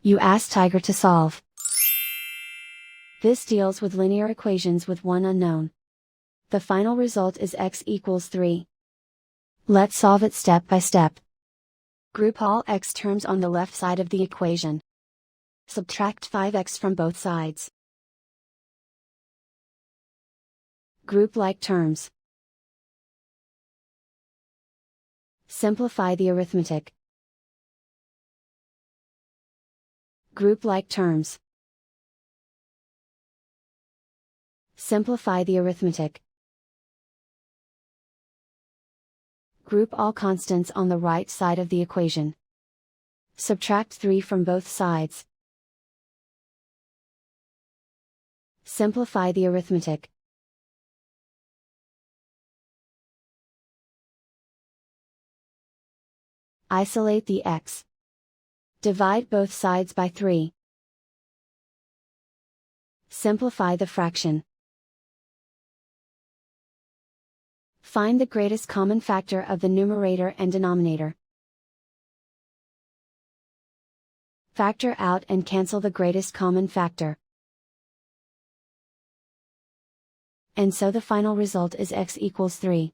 You ask Tiger to solve. This deals with linear equations with one unknown. The final result is x equals 3. Let's solve it step by step. Group all x terms on the left side of the equation. Subtract 5x from both sides. Group like terms. Simplify the arithmetic. Group like terms. Simplify the arithmetic. Group all constants on the right side of the equation. Subtract 3 from both sides. Simplify the arithmetic. Isolate the x. Divide both sides by 3. Simplify the fraction. Find the greatest common factor of the numerator and denominator. Factor out and cancel the greatest common factor. And so the final result is x equals 3.